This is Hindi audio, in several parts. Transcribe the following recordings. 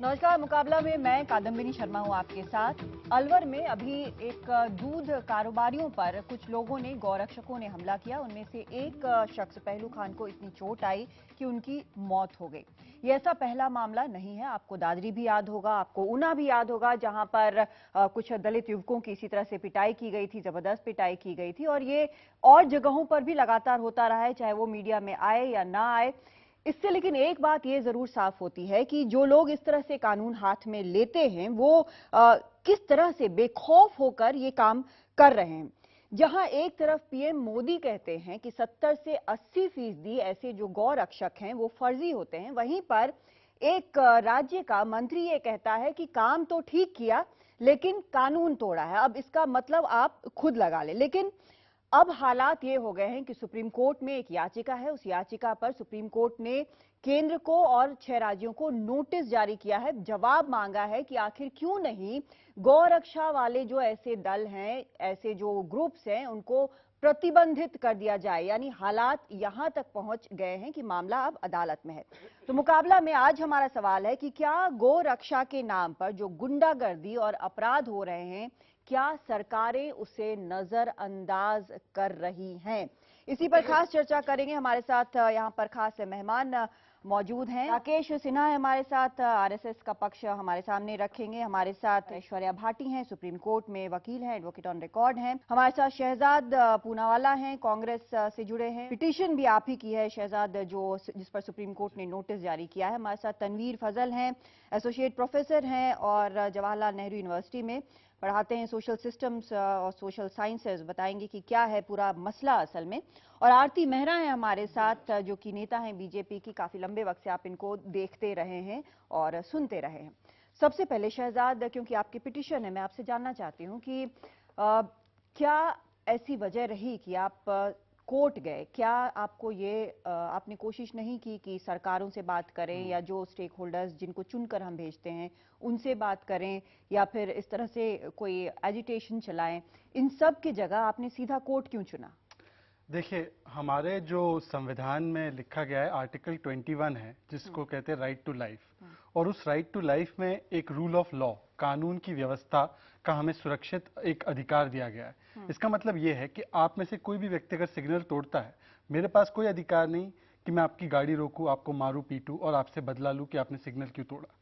नमस्कार। मुकाबला में मैं कादम्बिनी शर्मा हूं आपके साथ। अलवर में अभी एक दूध कारोबारियों पर कुछ लोगों ने, गौरक्षकों ने हमला किया। उनमें से एक शख्स पहलू खान को इतनी चोट आई कि उनकी मौत हो गई। ये ऐसा पहला मामला नहीं है। आपको दादरी भी याद होगा, आपको ऊना भी याद होगा, जहां पर कुछ दलित युवकों की इसी तरह से पिटाई की गई थी, जबरदस्त पिटाई की गई थी। और ये और जगहों पर भी लगातार होता रहा है, चाहे वो मीडिया में आए या ना आए। इससे लेकिन एक बात ये जरूर साफ होती है कि जो लोग इस तरह से कानून हाथ में लेते हैं वो किस तरह से बेखौफ होकर ये काम कर रहे हैं। जहां एक तरफ पीएम मोदी कहते हैं कि 70 से 80% ऐसे जो गौ रक्षक हैं वो फर्जी होते हैं, वहीं पर एक राज्य का मंत्री ये कहता है कि काम तो ठीक किया लेकिन कानून तोड़ा है। अब इसका मतलब आप खुद लगा लें। लेकिन अब हालात ये हो गए हैं कि सुप्रीम कोर्ट में एक याचिका है। उस याचिका पर सुप्रीम कोर्ट ने केंद्र को और 6 राज्यों को नोटिस जारी किया है, जवाब मांगा है कि आखिर क्यों नहीं गौरक्षा वाले जो ऐसे दल हैं, ऐसे जो ग्रुप्स हैं, उनको प्रतिबंधित कर दिया जाए। यानी हालात यहां तक पहुंच गए हैं कि मामला अब अदालत में है। तो मुकाबला में आज हमारा सवाल है कि क्या गौ रक्षा के नाम पर जो गुंडागर्दी और अपराध हो रहे हैं, क्या सरकारें उसे नजरअंदाज कर रही हैं? इसी पर खास चर्चा करेंगे। हमारे साथ यहाँ पर खास मेहमान मौजूद हैं। राकेश सिन्हा है हमारे साथ, आरएसएस का पक्ष हमारे सामने रखेंगे। हमारे साथ ऐश्वर्या भाटी हैं, सुप्रीम कोर्ट में वकील हैं, एडवोकेट ऑन रिकॉर्ड हैं। हमारे साथ शहजाद पूनावाला हैं, कांग्रेस से जुड़े हैं। पिटीशन भी आप ही की है शहजाद, जिस पर सुप्रीम कोर्ट ने नोटिस जारी किया है। हमारे साथ तनवीर फजल हैं, एसोसिएट प्रोफेसर हैं और जवाहरलाल नेहरू यूनिवर्सिटी में पढ़ाते हैं सोशल सिस्टम्स और सोशल साइंसेज। बताएंगे कि क्या है पूरा मसला असल में। और आरती मेहरा है हमारे साथ, जो कि नेता हैं बीजेपी की। काफी लंबे वक्त से आप इनको देखते रहे हैं और सुनते रहे हैं। सबसे पहले शहजाद, क्योंकि आपकी पिटीशन है, मैं आपसे जानना चाहती हूं कि क्या ऐसी वजह रही कि आप कोर्ट गए? क्या आपको ये आपने कोशिश नहीं की कि सरकारों से बात करें या जो स्टेक होल्डर्स जिनको चुनकर हम भेजते हैं उनसे बात करें, या फिर इस तरह से कोई एजिटेशन चलाएं? इन सब की जगह आपने सीधा कोर्ट क्यों चुना? देखिए, हमारे जो संविधान में लिखा गया है, आर्टिकल 21 है, जिसको कहते हैं राइट टू लाइफ, और उस राइट टू लाइफ में एक रूल ऑफ लॉ, कानून की व्यवस्था का हमें सुरक्षित एक अधिकार दिया गया है। इसका मतलब ये है कि आप में से कोई भी व्यक्ति अगर सिग्नल तोड़ता है, मेरे पास कोई अधिकार नहीं कि मैं आपकी गाड़ी रोकूं, आपको मारूं पीटूं और आपसे बदला लूं कि आपने सिग्नल क्यों तोड़ा।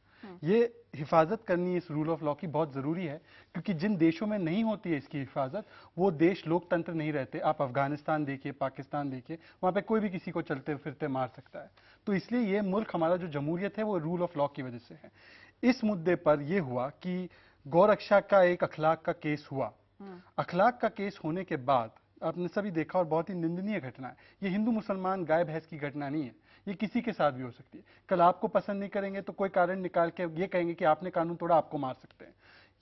ये हिफाजत करनी इस रूल ऑफ लॉ की बहुत जरूरी है, क्योंकि जिन देशों में नहीं होती है इसकी हिफाजत, वो देश लोकतंत्र नहीं रहते। आप अफगानिस्तान देखिए, पाकिस्तान देखिए, वहां पे कोई भी किसी को चलते फिरते मार सकता है। तो इसलिए ये मुल्क, हमारा जो जमहूरियत है, वो रूल ऑफ लॉ की वजह से है। इस मुद्दे पर यह हुआ कि गौरक्षा का एक अखलाक का केस हुआ। अखलाक का केस होने के बाद आपने सभी देखा, और बहुत ही निंदनीय घटना है। ये हिंदू मुसलमान गाय भैंस की घटना नहीं है, ये किसी के साथ भी हो सकती है। कल आपको पसंद नहीं करेंगे तो कोई कारण निकाल के ये कहेंगे कि आपने कानून तोड़ा, आपको मार सकते हैं।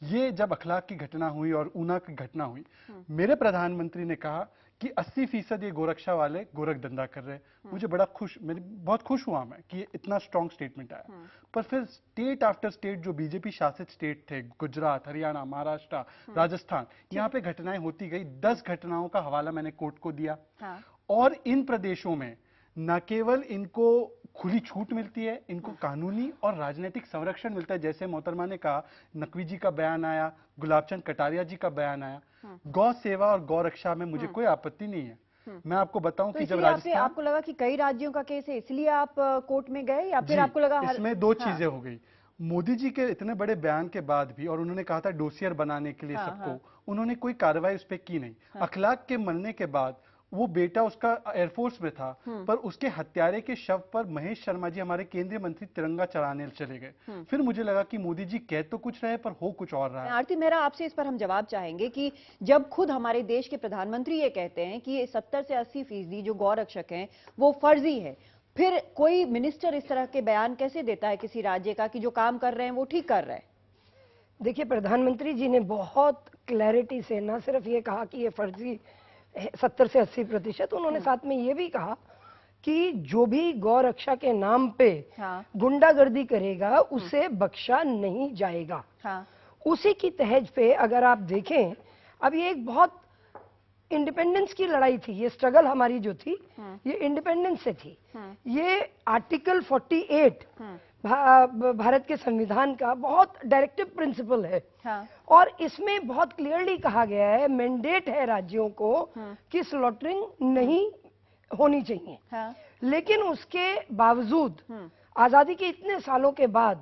ये जब अखलाक की घटना हुई और ऊना की घटना हुई, मेरे प्रधानमंत्री ने कहा कि 80% ये गोरक्षा वाले गोरख धंधा कर रहे हैं। मुझे बड़ा बहुत खुश हुआ मैं कि इतना स्ट्रांग स्टेटमेंट आया। पर फिर स्टेट आफ्टर स्टेट, जो बीजेपी शासित स्टेट थे, गुजरात, हरियाणा, महाराष्ट्र, राजस्थान, यहाँ पे घटनाएं होती गई। 10 घटनाओं का हवाला मैंने कोर्ट को दिया। और इन प्रदेशों में न केवल इनको खुली छूट मिलती है, इनको कानूनी और राजनीतिक संरक्षण मिलता है। जैसे मोहतरमा ने कहा, नकवी जी का बयान आया, गुलाबचंद कटारिया जी का बयान आया। गौ सेवा और गौ रक्षा में मुझे कोई आपत्ति नहीं है। मैं आपको बताऊं कि जब राजस्थान, आपको लगा कि कई राज्यों का केस है इसलिए आप कोर्ट में गए, या फिर आपको लगा इसमें दो चीजें हो गई। मोदी जी के इतने बड़े बयान के बाद भी, और उन्होंने कहा था डोसियर बनाने के लिए सबको, उन्होंने कोई कार्रवाई उस पर की नहीं। अखलाक के मरने के बाद वो बेटा उसका एयरफोर्स में था, पर उसके हत्यारे के शव पर महेश शर्मा जी, हमारे केंद्रीय मंत्री, तिरंगा चढ़ाने चले गए। फिर मुझे लगा कि मोदी जी कह तो कुछ रहे पर हो कुछ और रहा है। आरती मेहरा, आपसे इस पर हम जवाब चाहेंगे कि जब खुद हमारे देश के प्रधानमंत्री ये कहते हैं कि 70 से 80% जो गौ रक्षक हैं वो फर्जी है, फिर कोई मिनिस्टर इस तरह के बयान कैसे देता है किसी राज्य का कि जो काम कर रहे हैं वो ठीक कर रहे हैं? देखिए, प्रधानमंत्री जी ने बहुत क्लैरिटी से न सिर्फ ये कहा कि ये फर्जी 70 से 80%, उन्होंने साथ में ये भी कहा कि जो भी गौ रक्षा के नाम पे गुंडागर्दी करेगा उसे बख्शा नहीं जाएगा। उसी की तहज पे अगर आप देखें, अब ये एक बहुत इंडिपेंडेंस की लड़ाई थी, ये स्ट्रगल हमारी जो थी ये इंडिपेंडेंस से थी। ये आर्टिकल 48 भारत के संविधान का बहुत डायरेक्टिव प्रिंसिपल है। हाँ। और इसमें बहुत क्लियरली कहा गया है, मैंडेट है राज्यों को कि स्लॉटरिंग नहीं होनी चाहिए। हाँ। लेकिन उसके बावजूद आजादी के इतने सालों के बाद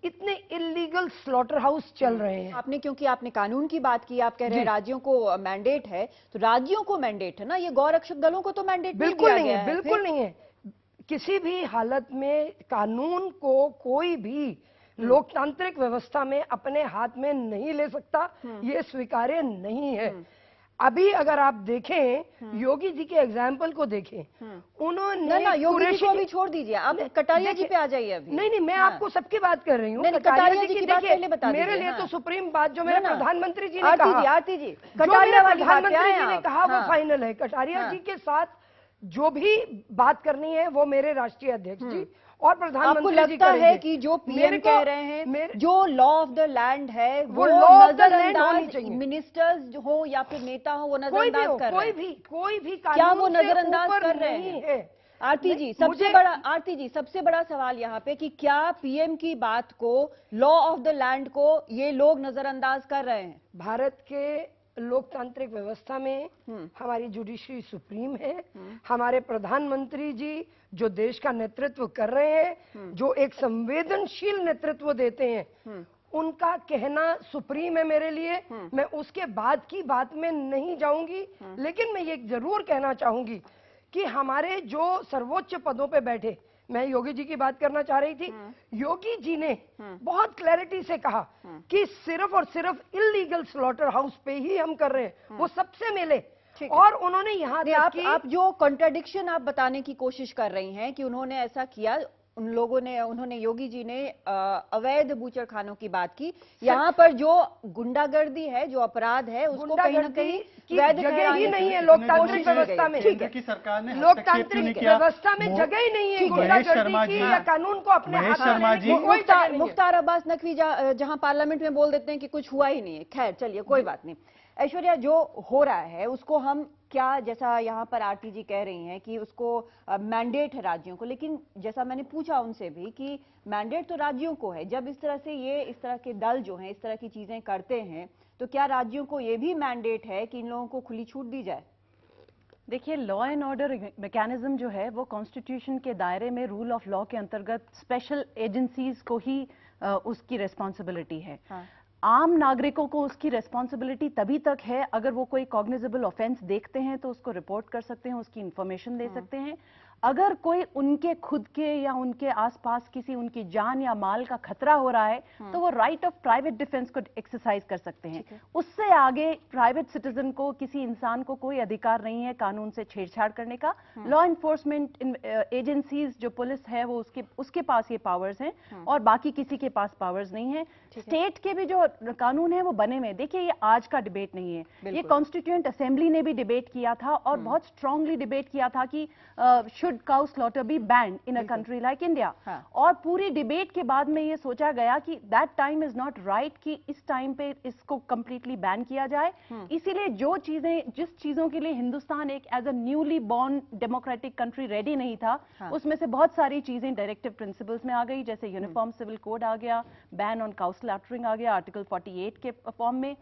इतने इलीगल स्लॉटर हाउस चल रहे हैं। आपने, क्योंकि आपने कानून की बात की, आप कह रहे हैं राज्यों को मैंडेट है, तो राज्यों को मैंडेट है ना, ये गौरक्षक दलों को तो मैंडेट बिल्कुल नहीं दिया है, गया बिल्कुल नहीं है। किसी भी हालत में कानून को कोई भी लोकतांत्रिक व्यवस्था में अपने हाथ में नहीं ले सकता, ये स्वीकार्य नहीं है। अभी अगर आप देखें, योगी जी के एग्जाम्पल को देखें, उन्होंने ना योगी जी को अभी छोड़ दीजिए, आप कटारिया जी पे आ जाइए अभी। नहीं, मैं आपको सबकी बात कर रही हूँ। कटारिया जी की बात पहले बता दीजिए। मेरे लिए तो सुप्रीम बात जो मेरे प्रधानमंत्री जी ने आरती कहा, आरती जी, कटारिया वाली बात प्रधानमंत्री जी ने कहा वो फाइनल है। कटारिया जी के साथ जो भी बात करनी है वो मेरे राष्ट्रीय अध्यक्ष जी और प्रधानमंत्री आपको लगता है कि जो पीएम कह रहे हैं, जो लॉ ऑफ द लैंड है वो नजरअंदाज, मिनिस्टर्स हो या फिर नेता हो, वो नजरअंदाज कर रहे हैं? कोई भी क्या वो नजरअंदाज कर रहे हैं? आरती जी, सबसे बड़ा सवाल यहाँ पे कि क्या पीएम की बात को, लॉ ऑफ द लैंड को ये लोग नजरअंदाज कर रहे हैं? भारत के लोकतांत्रिक व्यवस्था में हमारी जुडिशरी सुप्रीम है। हमारे प्रधानमंत्री जी जो देश का नेतृत्व कर रहे हैं, जो एक संवेदनशील नेतृत्व देते हैं, उनका कहना सुप्रीम है मेरे लिए। मैं उसके बाद की बात में नहीं जाऊंगी, लेकिन मैं ये जरूर कहना चाहूंगी कि हमारे जो सर्वोच्च पदों पे बैठे, मैं योगी जी की बात करना चाह रही थी, योगी जी ने बहुत क्लैरिटी से कहा कि सिर्फ और सिर्फ इलीगल स्लॉटर हाउस पे ही हम कर रहे हैं, वो सबसे मिले। और उन्होंने यहाँ आप जो कॉन्ट्रडिक्शन आप बताने की कोशिश कर रही हैं कि उन्होंने ऐसा किया, उन्होंने योगी जी ने अवैध बूचड़खानों की बात की, यहाँ पर जो गुंडागर्दी है, जो अपराध है, उसको कहीं न कहीं जगह ही नहीं है लोकतांत्रिक व्यवस्था में। केंद्र की सरकार ने लोकतांत्रिक व्यवस्था में जगह ही नहीं है गुंडागर्दी की या कानून को अपने हाथ में। मुख्तार अब्बास नकवी जहां पार्लियामेंट में बोल देते हैं कि कुछ हुआ ही नहीं है। खैर चलिए, कोई बात नहीं। ऐश्वर्या, जो हो रहा है उसको हम क्या, जैसा यहाँ पर आरती जी कह रही हैं कि उसको मैंडेट है राज्यों को, लेकिन जैसा मैंने पूछा उनसे भी कि मैंडेट तो राज्यों को है, जब इस तरह के दल जो हैं इस तरह की चीजें करते हैं, तो क्या राज्यों को ये भी मैंडेट है कि इन लोगों को खुली छूट दी जाए? देखिए, लॉ एंड ऑर्डर मैकेनिज्म जो है वो कॉन्स्टिट्यूशन के दायरे में रूल ऑफ लॉ के अंतर्गत स्पेशल एजेंसीज को ही उसकी रिस्पॉन्सिबिलिटी है। हाँ। आम नागरिकों को उसकी रिस्पॉन्सिबिलिटी तभी तक है अगर वो कोई कॉग्निजेबल ऑफेंस देखते हैं तो उसको रिपोर्ट कर सकते हैं, उसकी इंफॉर्मेशन दे सकते हैं। अगर कोई उनके खुद के या उनके आसपास किसी उनकी जान या माल का खतरा हो रहा है तो वो राइट ऑफ प्राइवेट डिफेंस को एक्सरसाइज कर सकते हैं। उससे आगे प्राइवेट सिटीजन को, किसी इंसान को कोई अधिकार नहीं है कानून से छेड़छाड़ करने का। लॉ एनफोर्समेंट एजेंसीज जो पुलिस है वो उसके पास ये पावर्स हैं और बाकी किसी के पास पावर्स नहीं है। स्टेट के भी जो कानून है वो बने हुए। देखिए, ये आज का डिबेट नहीं है, ये कॉन्स्टिट्यूएंट असेंबली ने भी डिबेट किया था और बहुत स्ट्रांगली डिबेट किया था कि should cow slaughter be banned in a country like India. और पूरी डिबेट के बाद में ये सोचा गया कि that time is not right कि इस टाइम पे इसको कंप्लीटली बैन किया जाए। इसीलिए जिस चीजों के लिए हिंदुस्तान एक as a newly born democratic country ready नहीं था, उसमें से बहुत सारी चीजें डायरेक्टिव प्रिंसिपल्स में आ गई, जैसे यूनिफॉर्म सिविल कोड आ गया, बैन ऑन काउ स्लॉटरिंग आ गया आर्टिकल 48 के फॉर्म में।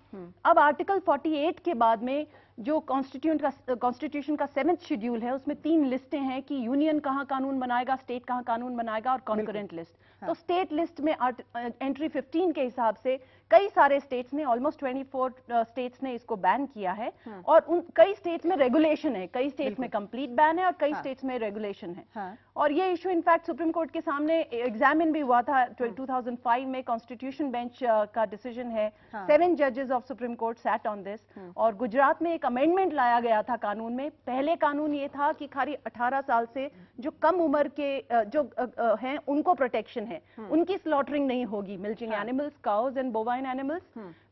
अब आर्टिकल 48 के बाद में जो कॉन्स्टिट्यूशन का 7th शेड्यूल है उसमें 3 लिस्टें हैं कि यूनियन कहाँ कानून बनाएगा, स्टेट कहाँ कानून बनाएगा और कॉन्करेंट लिस्ट। तो स्टेट लिस्ट में एंट्री 15 के हिसाब से कई सारे स्टेट्स ने, ऑलमोस्ट 24 स्टेट्स ने इसको बैन किया है और उन कई स्टेट्स में रेगुलेशन है, कई स्टेट्स में कंप्लीट बैन है और कई स्टेट्स में रेगुलेशन है। और ये इशू इनफैक्ट सुप्रीम कोर्ट के सामने एग्जामिन भी हुआ था 2005 में। कॉन्स्टिट्यूशन बेंच का डिसीजन है, 7 जजेस of supreme court sat on this. और गुजरात में एक अमेंडमेंट लाया गया था कानून में। पहले कानून ये था कि खाली 18 साल से जो कम उम्र के जो हैं उनको प्रोटेक्शन है, उनकी स्लॉटरिंग नहीं होगी, milching animals, cause and bovine animals.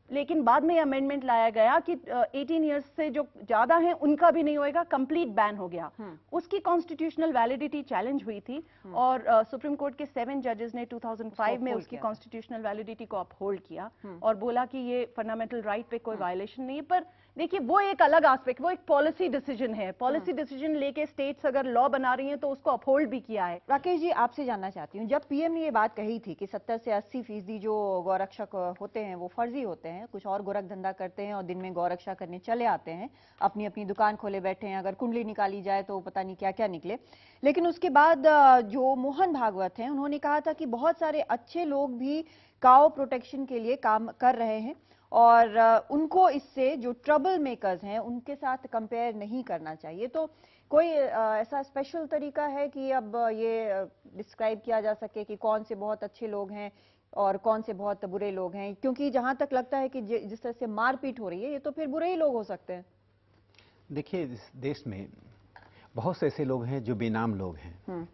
लेकिन बाद में अमेंडमेंट लाया गया कि 18 इयर्स से जो ज्यादा हैं उनका भी नहीं होएगा, कंप्लीट बैन हो गया। उसकी कॉन्स्टिट्यूशनल वैलिडिटी चैलेंज हुई थी और सुप्रीम कोर्ट के 7 जजेस ने 2005 में उसकी कॉन्स्टिट्यूशनल वैलिडिटी को अपहोल्ड किया और बोला कि ये फंडामेंटल राइट पे कोई वायलेशन नहीं है। पर देखिए वो एक अलग एस्पेक्ट, वो एक पॉलिसी डिसीजन है। पॉलिसी डिसीजन लेके स्टेट्स अगर लॉ बना रही हैं तो उसको अपहोल्ड भी किया है। राकेश जी, आपसे जानना चाहती हूँ, जब पीएम ने ये बात कही थी कि 70 से 80% जो गौरक्षक होते हैं वो फर्जी होते हैं, कुछ और गोरख धंधा करते हैं और दिन में गौरक्षा करने चले आते हैं, अपनी अपनी दुकान खोले बैठे हैं, अगर कुंडली निकाली जाए तो पता नहीं क्या क्या निकले। लेकिन उसके बाद जो मोहन भागवत हैं उन्होंने कहा था कि बहुत सारे अच्छे लोग भी काऊ प्रोटेक्शन के लिए काम कर रहे हैं और उनको इससे जो ट्रबल मेकर्स हैं उनके साथ कंपेयर नहीं करना चाहिए। तो कोई ऐसा स्पेशल तरीका है कि अब ये डिस्क्राइब किया जा सके कि कौन से बहुत अच्छे लोग हैं और कौन से बहुत बुरे लोग हैं? क्योंकि जहां तक लगता है कि जिस तरह से मारपीट हो रही है ये तो फिर बुरे ही लोग हो सकते हैं। देखिए, इस देश में बहुत से ऐसे लोग हैं जो बेनाम लोग हैं,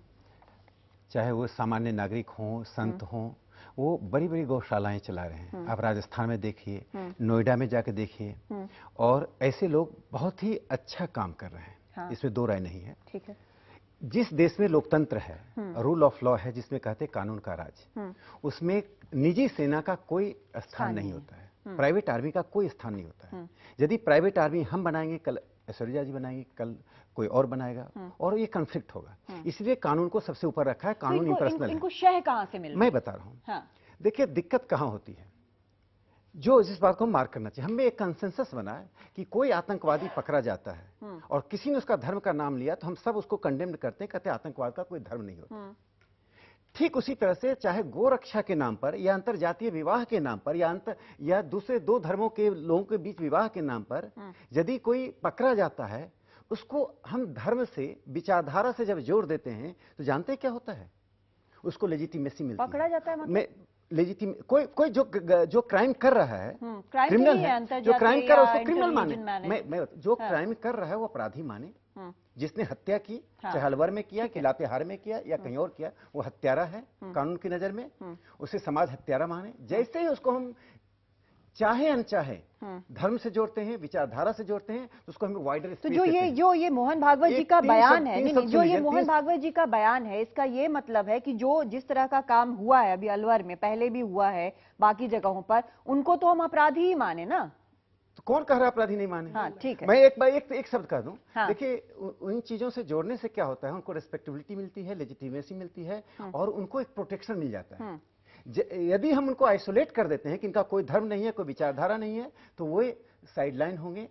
चाहे वो सामान्य नागरिक हों, संत हों, वो बड़ी बड़ी गौशालाएं चला रहे हैं। आप राजस्थान में देखिए, नोएडा में जाकर देखिए, और ऐसे लोग बहुत ही अच्छा काम कर रहे हैं। हाँ। इसमें दो राय नहीं है। ठीक है। जिस देश में लोकतंत्र है, रूल ऑफ लॉ है, जिसमें कहते हैं कानून का राज, उसमें निजी सेना का कोई स्थान नहीं होता है, प्राइवेट आर्मी का कोई स्थान नहीं होता है। यदि प्राइवेट आर्मी हम बनाएंगे, कल ऐश्वर्या जी बनाएंगे, कल कोई और बनाएगा, और ये कॉन्फ्लिक्ट होगा। इसलिए कानून को सबसे ऊपर रखा है। कानून इम्पर्सनल है। इनको शह कहां से मिल रहा है? मैं बता रहा हूं। हाँ। देखिए, दिक्कत कहां होती है, जो जिस बात को मार्क करना चाहिए, हमें एक कंसेंसस बना है कि कोई आतंकवादी पकड़ा जाता है और किसी ने उसका धर्म का नाम लिया तो हम सब उसको कंडेम करते हैं, कहते हैं आतंकवाद का कोई धर्म नहीं होता। ठीक उसी तरह से चाहे गोरक्षा के नाम पर या अंतरजातीय विवाह के नाम पर या दूसरे दो धर्मों के लोगों के बीच विवाह के नाम पर यदि कोई पकड़ा जाता है, उसको हम धर्म से, विचारधारा से जब जोड़ देते हैं तो जानते हैं क्या होता है? उसको लेजिटिमेसी मिलती है। पकड़ा जाता है मतलब कोई जो क्राइम कर रहा है, क्रिमिनल है, जो क्राइम कर रहा है उसको क्रिमिनल माने। मैं जो क्राइम कर रहा है वो अपराधी माने। जिसने हत्या की, चाहे अलवर में किया कि लातेहार में किया या कहीं और किया, वो हत्यारा है कानून की नजर में। उसे समाज हत्यारा माने। जैसे ही उसको हम चाहे अनचाहे धर्म से जोड़ते हैं, विचारधारा से जोड़ते हैं, तो उसको हमें वाइडर स्पेस। तो जो ये मोहन भागवत जी का बयान है, नहीं, जो ये मोहन भागवत जी का बयान है, इसका ये मतलब है कि जो जिस तरह का काम हुआ है अभी अलवर में, पहले भी हुआ है बाकी जगहों पर, उनको तो हम अपराधी ही माने ना। तो कौन कह रहा है अपराधी नहीं माने? हाँ, ठीक है। मैं एक शब्द कह दूं। हाँ। देखिए, उन चीजों से जोड़ने से क्या होता है, उनको रिस्पेक्टेबिलिटी मिलती है, लेजिटिमेसी मिलती है, और उनको एक प्रोटेक्शन मिल जाता है। यदि हम उनको आइसोलेट कर देते हैं कि इनका कोई धर्म नहीं है, कोई विचारधारा नहीं है, तो वो साइडलाइन होंगे।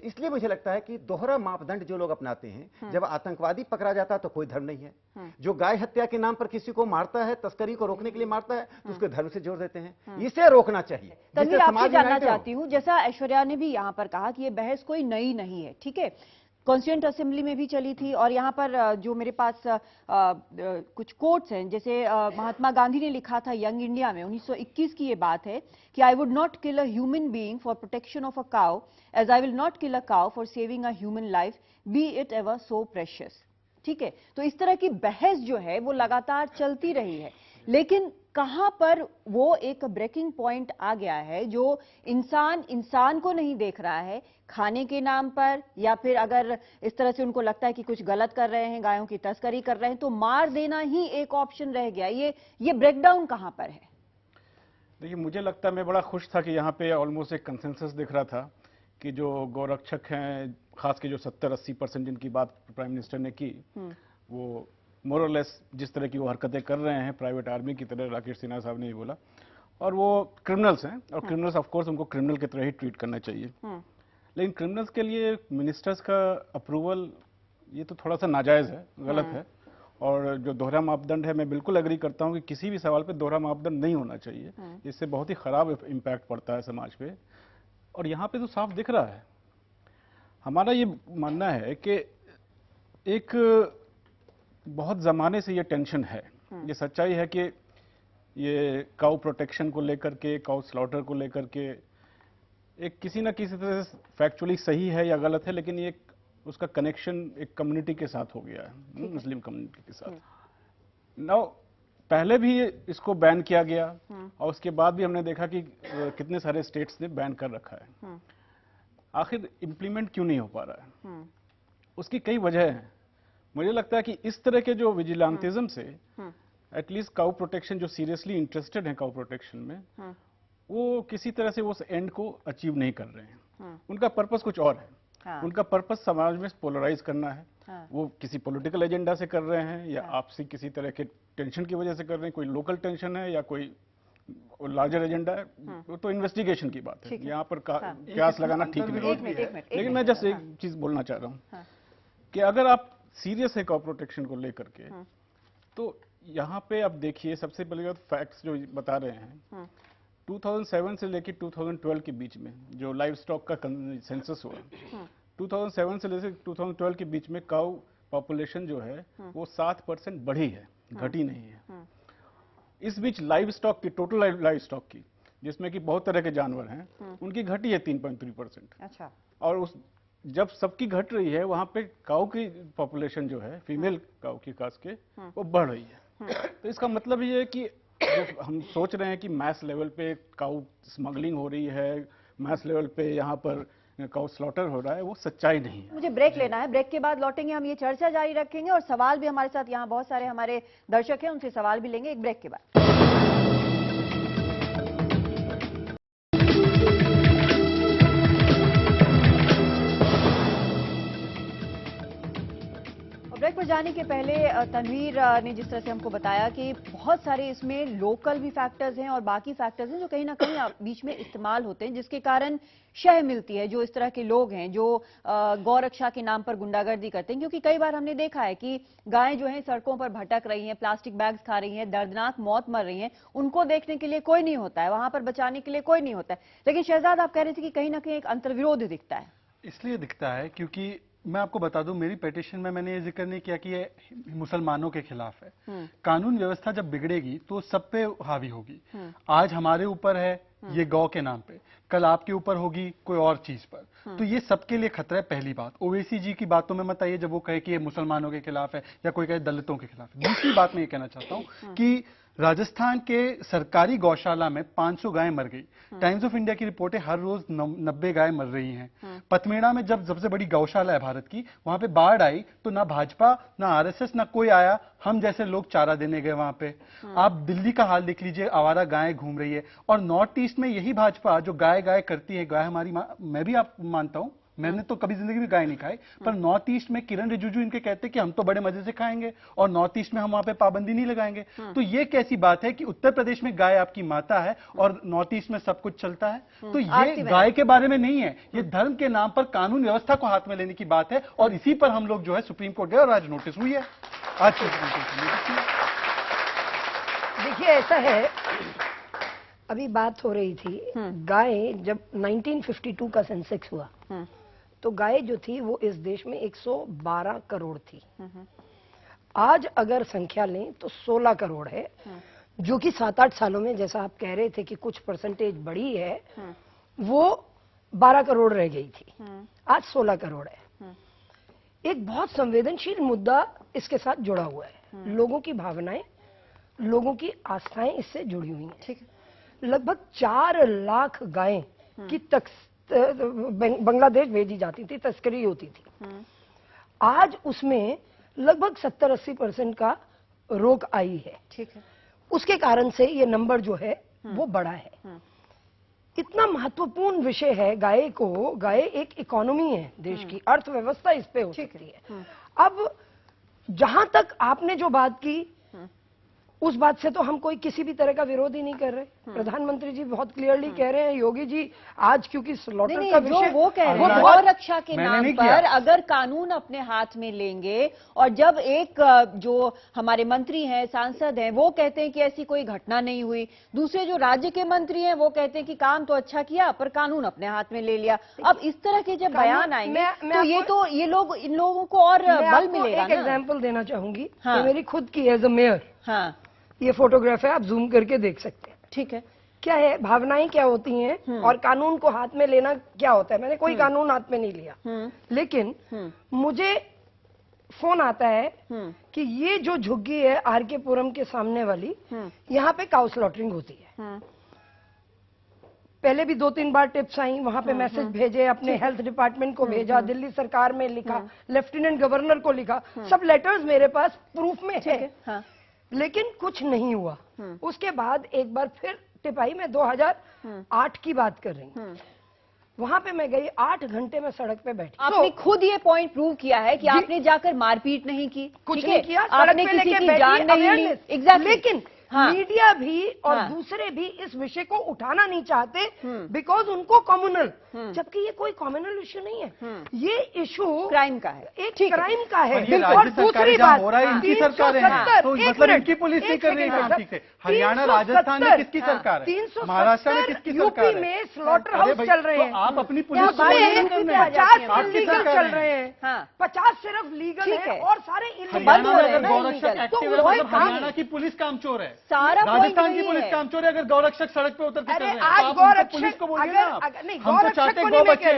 इसलिए मुझे लगता है कि दोहरा मापदंड जो लोग अपनाते हैं, जब आतंकवादी पकड़ा जाता है तो कोई धर्म नहीं है। जो गाय हत्या के नाम पर किसी को मारता है, तस्करी को रोकने के लिए मारता है, तो उसके धर्म से जोड़ देते हैं। इसे रोकना चाहिए। तन्वीर, आपसे जानना चाहती हूँ, जैसा ऐश्वर्या ने भी यहाँ पर कहा कि ये बहस कोई नई नहीं है, ठीक है, कॉन्स्टिट्यूएंट असेंबली में भी चली थी, और यहाँ पर जो मेरे पास कुछ कोट्स हैं, जैसे महात्मा गांधी ने लिखा था यंग इंडिया में 1921 की ये बात है कि I would not kill a human being for protection of a cow as I will not kill a cow for saving a human life, be it ever so precious. ठीक है, तो इस तरह की बहस जो है वो लगातार चलती रही है, लेकिन कहां पर वो एक ब्रेकिंग पॉइंट आ गया है जो इंसान को नहीं देख रहा है, खाने के नाम पर, या फिर अगर इस तरह से उनको लगता है कि कुछ गलत कर रहे हैं, गायों की तस्करी कर रहे हैं, तो मार देना ही एक ऑप्शन रह गया। ये ब्रेकडाउन कहां पर है? देखिए, मुझे लगता है, मैं बड़ा खुश था कि यहाँ पे ऑलमोस्ट एक कंसेंसस दिख रहा था कि जो गौरक्षक हैं, खास के जो 70-80% जिनकी बात प्राइम मिनिस्टर ने की, वो मोर और लेस जिस तरह की वो हरकतें कर रहे हैं प्राइवेट आर्मी की तरह, राकेश सिन्हा साहब ने भी बोला, और वो क्रिमिनल्स हैं, और क्रिमिनल्स ऑफ कोर्स उनको क्रिमिनल की तरह ही ट्रीट करना चाहिए। लेकिन क्रिमिनल्स के लिए मिनिस्टर्स का अप्रूवल, ये तो थोड़ा सा नाजायज है, गलत है। और जो दोहरा मापदंड है, मैं बिल्कुल एग्री करता हूं कि किसी भी सवाल पे दोहरा मापदंड नहीं होना चाहिए, इससे बहुत ही खराब इम्पैक्ट पड़ता है समाज पे। और यहाँ पे तो साफ दिख रहा है। हमारा ये मानना है कि एक बहुत जमाने से ये टेंशन है, ये सच्चाई है कि ये काउ प्रोटेक्शन को लेकर के, काउ स्लॉटर को लेकर के एक किसी ना किसी तरह से फैक्चुअली सही है या गलत है, लेकिन ये उसका कनेक्शन एक कम्युनिटी के साथ हो गया है, मुस्लिम कम्युनिटी के साथ। नाउ पहले भी इसको बैन किया गया और उसके बाद भी हमने देखा कि कितने सारे स्टेट्स ने बैन कर रखा है। आखिर इम्प्लीमेंट क्यों नहीं हो पा रहा है? उसकी कई वजह हैं। मुझे लगता है कि इस तरह के जो विजिलेंटिज्म से एटलीस्ट काउ प्रोटेक्शन, जो सीरियसली इंटरेस्टेड है काउ प्रोटेक्शन में, वो किसी तरह से उस एंड को अचीव नहीं कर रहे हैं। उनका पर्पस कुछ और है। हाँ। उनका पर्पस समाज में पोलराइज करना है। हाँ। वो किसी पॉलिटिकल एजेंडा से कर रहे हैं या आपसी किसी तरह के टेंशन की वजह से कर रहे हैं, कोई लोकल टेंशन है या कोई लार्जर एजेंडा है, वो तो इन्वेस्टिगेशन की बात है। यहाँ पर क्यास लगाना ठीक नहीं है। लेकिन मैं जस्ट एक चीज बोलना चाह रहा हूँ कि अगर आप सीरियस है काउ प्रोटेक्शन को लेकर के, तो यहाँ पे आप देखिए, सबसे पहले फैक्ट्स जो बता रहे हैं, 2007 से लेकर 2012 के बीच में जो लाइव स्टॉक का सेंसस हुआ, 2007 से लेकर 2012 के बीच में काउ पॉपुलेशन जो है वो 7% बढ़ी है, घटी नहीं है। इस बीच लाइव स्टॉक की, टोटल लाइव स्टॉक की, जिसमें कि बहुत तरह के जानवर हैं, उनकी घटी है 3.3%। अच्छा। और उस जब सबकी घट रही है, वहां पे काऊ की पॉपुलेशन जो है, फीमेल काऊ की खास के, वो बढ़ रही है। तो इसका मतलब ये है कि जो हम सोच रहे हैं कि मैस लेवल पे काऊ स्मगलिंग हो रही है, मैस लेवल पे यहाँ पर काऊ स्लॉटर हो रहा है, वो सच्चाई नहीं है। मुझे ब्रेक लेना है, ब्रेक के बाद लौटेंगे, हम ये चर्चा जारी रखेंगे और सवाल भी हमारे साथ यहाँ बहुत सारे हमारे दर्शक हैं, उनसे सवाल भी लेंगे एक ब्रेक के बाद। ब्रेक पर जाने के पहले तनवीर ने जिस तरह से हमको बताया कि बहुत सारे इसमें लोकल भी फैक्टर्स हैं और बाकी फैक्टर्स हैं जो कहीं ना कहीं बीच में इस्तेमाल होते हैं, जिसके कारण शह मिलती है जो इस तरह के लोग हैं जो गौ रक्षा के नाम पर गुंडागर्दी करते हैं। क्योंकि कई बार हमने देखा है कि गायें जो हैं सड़कों पर भटक रही हैं, प्लास्टिक बैग्स खा रही हैं, दर्दनाक मौत मर रही हैं, उनको देखने के लिए कोई नहीं होता है, वहां पर बचाने के लिए कोई नहीं होता है। लेकिन शहजाद, आप कह रहे थे कि कहीं ना कहीं एक अंतर्विरोध दिखता है। इसलिए दिखता है क्योंकि मैं आपको बता दूं, मेरी पिटीशन में मैंने ये जिक्र नहीं किया कि ये मुसलमानों के खिलाफ है। कानून व्यवस्था जब बिगड़ेगी तो सब पे हावी होगी। आज हमारे ऊपर है ये गौ के नाम पे, कल आपके ऊपर होगी कोई और चीज पर। तो ये सबके लिए खतरा है। पहली बात, ओवैसी जी की बातों में मत आइए जब वो कहे कि ये मुसलमानों के खिलाफ है या कोई कहे दलितों के खिलाफ है। दूसरी बात मैं ये कहना चाहता हूँ कि राजस्थान के सरकारी गौशाला में 500 गायें मर गई। टाइम्स ऑफ इंडिया की रिपोर्ट है हर रोज 90 गायें मर रही हैं। पथमेड़ा में जब सबसे बड़ी गौशाला है भारत की, वहां पे बाढ़ आई तो ना भाजपा ना आरएसएस ना कोई आया, हम जैसे लोग चारा देने गए वहां पे। आप दिल्ली का हाल देख लीजिए, आवारा गायें घूम रही है। और नॉर्थ ईस्ट में यही भाजपा जो गाय गाय करती है, गाय हमारी मैं भी आप मानता हूं, मैंने तो कभी जिंदगी में गाय नहीं खाई, पर नॉर्थ ईस्ट में किरण रिजिजू इनके कहते कि हम तो बड़े मजे से खाएंगे और नॉर्थ ईस्ट में हम वहां पे पाबंदी नहीं लगाएंगे। तो ये कैसी बात है कि उत्तर प्रदेश में गाय आपकी माता है और नॉर्थ ईस्ट में सब कुछ चलता है? तो ये गाय के बारे में नहीं है, ये धर्म के नाम पर कानून व्यवस्था को हाथ में लेने की बात है। और इसी पर हम लोग जो है सुप्रीम कोर्ट गए और आज नोटिस हुई है। आज सुप्रीम कोर्ट देखिए ऐसा है, अभी बात हो रही थी गाय, जब 1952 का सेंसेक्स हुआ तो गाय जो थी वो इस देश में 112 करोड़ थी। आज अगर संख्या लें तो 16 करोड़ है, जो कि 7-8 सालों में, जैसा आप कह रहे थे कि कुछ परसेंटेज बढ़ी है, वो 12 करोड़ रह गई थी, आज 16 करोड़ है। एक बहुत संवेदनशील मुद्दा इसके साथ जुड़ा हुआ है। लोगों की भावनाएं, लोगों की आस्थाएं इससे जुड़ी हुई हैं। ठीक है, लगभग 4 लाख गायें की बांग्लादेश भेजी जाती थी, तस्करी होती थी। आज उसमें लगभग 70-80% का रोक आई है। ठीक है, उसके कारण से ये नंबर जो है वो बढ़ा है। इतना महत्वपूर्ण विषय है गाय को, गाय एक इकोनॉमी है देश की, अर्थव्यवस्था इस पे हो सकती है। अब जहां तक आपने जो बात की, उस बात से तो हम कोई किसी भी तरह का विरोध ही नहीं कर रहे। प्रधानमंत्री जी बहुत क्लियरली कह रहे हैं, योगी जी आज क्योंकि स्लॉटर का विषय, वो कह रहे हैं गौ रक्षा के नाम पर अगर कानून अपने हाथ में लेंगे, और जब एक जो हमारे मंत्री हैं, सांसद हैं, वो कहते हैं कि ऐसी कोई घटना नहीं हुई, दूसरे जो राज्य के मंत्री हैं वो कहते हैं कि काम तो अच्छा किया पर कानून अपने हाथ में ले लिया। अब इस तरह के जब बयान आएंगे तो ये लोग, इन लोगों को और बल मिलेगा। एक एग्जाम्पल देना चाहूंगी, मेरी खुद की एज अ मेयर। हाँ, ये फोटोग्राफ है, आप जूम करके देख सकते हैं। ठीक है, क्या है, भावनाएं क्या होती हैं और कानून को हाथ में लेना क्या होता है। मैंने कोई कानून हाथ में नहीं लिया, लेकिन मुझे फोन आता है कि ये जो झुग्गी है आरके पुरम के सामने वाली, यहाँ पे काउ स्लॉटरिंग होती है। पहले भी 2-3 बार टिप्स आई, वहां पे मैसेज भेजे, अपने हेल्थ डिपार्टमेंट को भेजा, दिल्ली सरकार में लिखा, लेफ्टिनेंट गवर्नर को लिखा, सब लेटर्स मेरे पास प्रूफ में है। लेकिन कुछ नहीं हुआ। उसके बाद एक बार फिर टिप आई, मैं 2008 की बात कर रही हूँ। वहां पे मैं गई, 8 घंटे में सड़क पे बैठी। आपने खुद ये पॉइंट प्रूव किया है कि आपने जाकर मारपीट नहीं की, कुछ नहीं किया, आपने किसी की जान नहीं ली। एग्जैक्टली। लेकिन मीडिया भी और दूसरे भी इस विषय को उठाना नहीं चाहते बिकॉज उनको कम्युनल, जबकि ये कोई कम्युनल इशू नहीं है, ये इशू क्राइम का है, एक क्राइम का है। और ये राज्य सरकारें जहाँ हो रहा है, इनकी सरकारें हैं, तो मतलब इनकी पुलिस नहीं कर रही है काम ठीक से। हरियाणा, राजस्थान में किसकी सरकार है? 370 महाराष्ट्र में किसकी सरकार यूपी है? में स्लॉटर हाउस चल रहे हैं। आप अपनी पुलिस को 50 लीगल चल रहे हैं, 50 सिर्फ लीगल है और सारे हरियाणा में अगर इलीगल। गौरक्षक एक्टिव है मतलब हरियाणा की पुलिस कामचोर है, सारा राजस्थान की पुलिस कामचोर है। अगर गौरक्षक सड़क पे उतर के चल रहे हैं तो आप उनको पुलिस को बोलिए ना। हम तो चाहते हैं गौ बचे।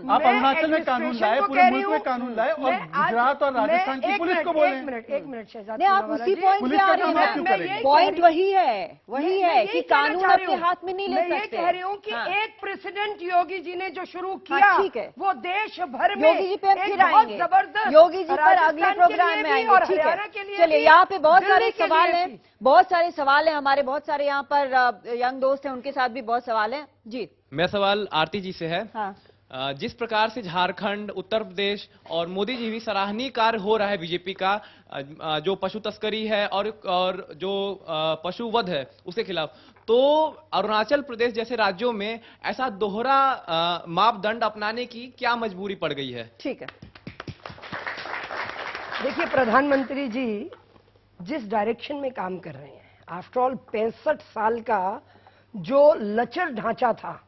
आप अरुणाचल में कानून लाए, पूरे मुल्क में कानून लाए और गुजरात और राजस्थान की पुलिस को बोले। एक मिनट शहजाद, नहीं, आप उसी पॉइंट पे आ रही हैं। पॉइंट वही है कि कानून आपके हाथ में नहीं ले सकते। मैं ये कह रही हूँ कि एक प्रेसिडेंट योगी जी ने जो शुरू किया, ठीक है, वो देश भर में योगी जी पे फिर आएंगे, जबरदस्त योगी जी पर अगले प्रोग्राम में आएंगे। ठीक है, चलिए, यहाँ पे बहुत सारे सवाल हैं, बहुत सारे सवाल हैं हमारे, बहुत सारे यहाँ पर यंग दोस्त हैं, उनके साथ भी बहुत सवाल हैं जी। मेरा सवाल आरती जी से है। हाँ। जिस प्रकार से झारखंड, उत्तर प्रदेश और मोदी जी भी सराहनीय कार्य हो रहा है बीजेपी का, जो पशु तस्करी है और जो पशु वध है उसके खिलाफ, तो अरुणाचल प्रदेश जैसे राज्यों में ऐसा दोहरा मापदंड अपनाने की क्या मजबूरी पड़ गई है? ठीक है, देखिए प्रधानमंत्री जी जिस डायरेक्शन में काम कर रहे हैं, आफ्टर ऑल 65 साल का जो लचर ढांचा था,